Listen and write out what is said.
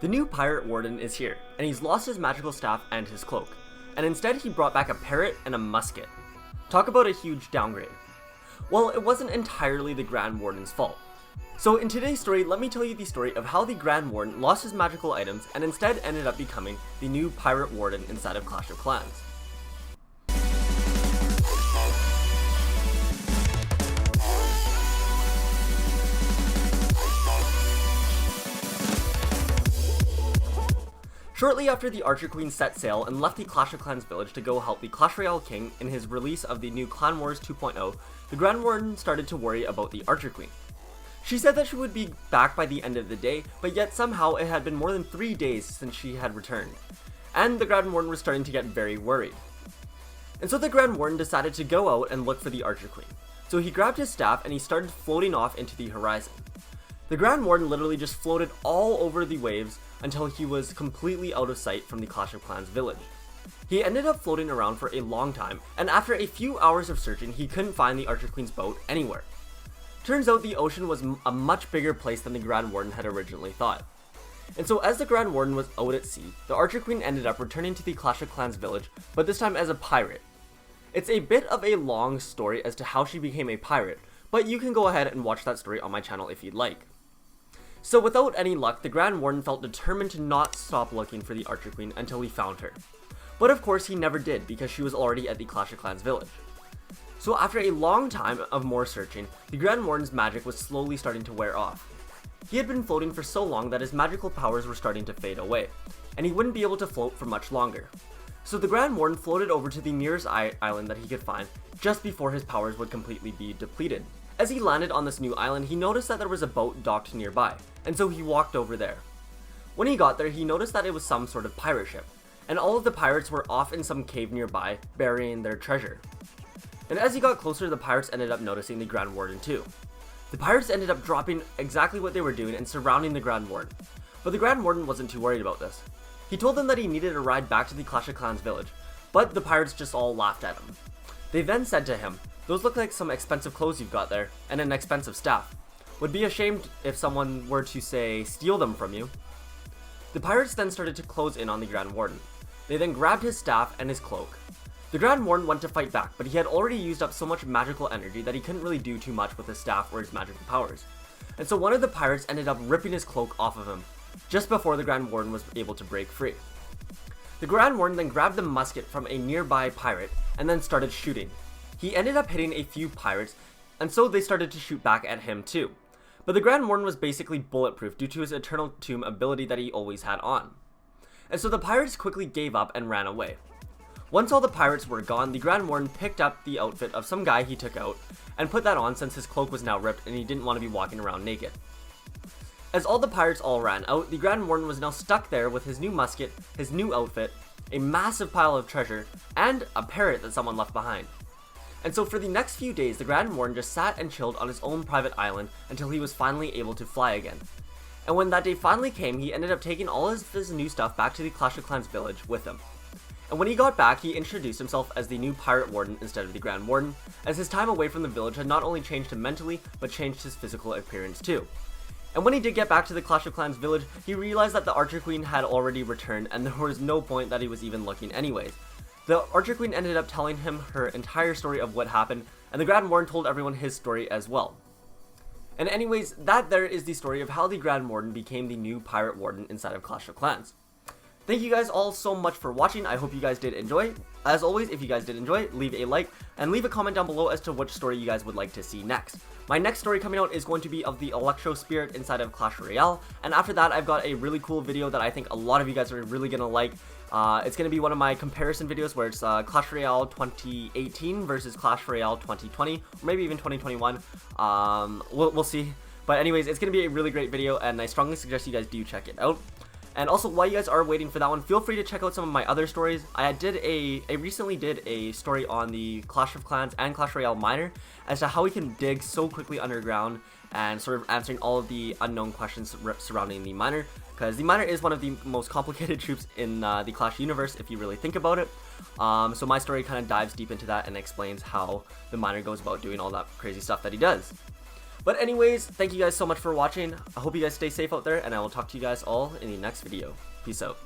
The new pirate warden is here, and he's lost his magical staff and his cloak, and instead he brought back a parrot and a musket. Talk about a huge downgrade. Well, it wasn't entirely the Grand Warden's fault. So in today's story, let me tell you the story of how the Grand Warden lost his magical items and instead ended up becoming the new pirate warden inside of Clash of Clans. Shortly after the Archer Queen set sail and left the Clash of Clans village to go help the Clash Royale King in his release of the new Clan Wars 2.0, the Grand Warden started to worry about the Archer Queen. She said that she would be back by the end of the day, but yet somehow it had been more than 3 days since she had returned, and the Grand Warden was starting to get very worried. And so the Grand Warden decided to go out and look for the Archer Queen. So he grabbed his staff and he started floating off into the horizon. The Grand Warden literally just floated all over the waves until he was completely out of sight from the Clash of Clans village. He ended up floating around for a long time, and after a few hours of searching, he couldn't find the Archer Queen's boat anywhere. Turns out the ocean was a much bigger place than the Grand Warden had originally thought. And so as the Grand Warden was out at sea, the Archer Queen ended up returning to the Clash of Clans village, but this time as a pirate. It's a bit of a long story as to how she became a pirate, but you can go ahead and watch that story on my channel if you'd like. So without any luck, the Grand Warden felt determined to not stop looking for the Archer Queen until he found her. But of course he never did, because she was already at the Clash of Clans village. So after a long time of more searching, the Grand Warden's magic was slowly starting to wear off. He had been floating for so long that his magical powers were starting to fade away, and he wouldn't be able to float for much longer. So the Grand Warden floated over to the nearest island that he could find, just before his powers would completely be depleted. As he landed on this new island, he noticed that there was a boat docked nearby, and so he walked over there. When he got there, he noticed that it was some sort of pirate ship, and all of the pirates were off in some cave nearby, burying their treasure. And as he got closer, the pirates ended up noticing the Grand Warden too. The pirates ended up dropping exactly what they were doing and surrounding the Grand Warden, but the Grand Warden wasn't too worried about this. He told them that he needed a ride back to the Clash of Clans village, but the pirates just all laughed at him. They then said to him, "Those look like some expensive clothes you've got there, and an expensive staff. Would be ashamed if someone were to, say, steal them from you." The pirates then started to close in on the Grand Warden. They then grabbed his staff and his cloak. The Grand Warden went to fight back, but he had already used up so much magical energy that he couldn't really do too much with his staff or his magical powers. And so one of the pirates ended up ripping his cloak off of him, just before the Grand Warden was able to break free. The Grand Warden then grabbed the musket from a nearby pirate and then started shooting. He ended up hitting a few pirates, and so they started to shoot back at him too. But the Grand Warden was basically bulletproof due to his Eternal Tomb ability that he always had on. And so the pirates quickly gave up and ran away. Once all the pirates were gone, the Grand Warden picked up the outfit of some guy he took out and put that on since his cloak was now ripped and he didn't want to be walking around naked. As all the pirates all ran out, the Grand Warden was now stuck there with his new musket, his new outfit, a massive pile of treasure, and a parrot that someone left behind. And so for the next few days, the Grand Warden just sat and chilled on his own private island until he was finally able to fly again. And when that day finally came, he ended up taking all of his new stuff back to the Clash of Clans village with him. And when he got back, he introduced himself as the new Pirate Warden instead of the Grand Warden, as his time away from the village had not only changed him mentally, but changed his physical appearance too. And when he did get back to the Clash of Clans village, he realized that the Archer Queen had already returned and there was no point that he was even looking anyways. The Archer Queen ended up telling him her entire story of what happened, and the Grand Warden told everyone his story as well. And anyways, that there is the story of how the Grand Warden became the new Pirate Warden inside of Clash of Clans. Thank you guys all so much for watching. I hope you guys did enjoy. As always, if you guys did enjoy, leave a like and leave a comment down below as to which story you guys would like to see next. My next story coming out is going to be of the Electro Spirit inside of Clash Royale, and after that I've got a really cool video that I think a lot of you guys are really gonna like. It's gonna be one of my comparison videos where it's Clash Royale 2018 versus Clash Royale 2020, or maybe even 2021. We'll see. But anyways, it's gonna be a really great video, and I strongly suggest you guys do check it out. And also, while you guys are waiting for that one, feel free to check out some of my other stories. I recently did a story on the Clash of Clans and Clash Royale miner as to how we can dig so quickly underground and sort of answering all of the unknown questions surrounding the miner, because the miner is one of the most complicated troops in the Clash universe if you really think about it. So my story kind of dives deep into that and explains how the miner goes about doing all that crazy stuff that he does. But anyways, thank you guys so much for watching. I hope you guys stay safe out there, and I will talk to you guys all in the next video. Peace out.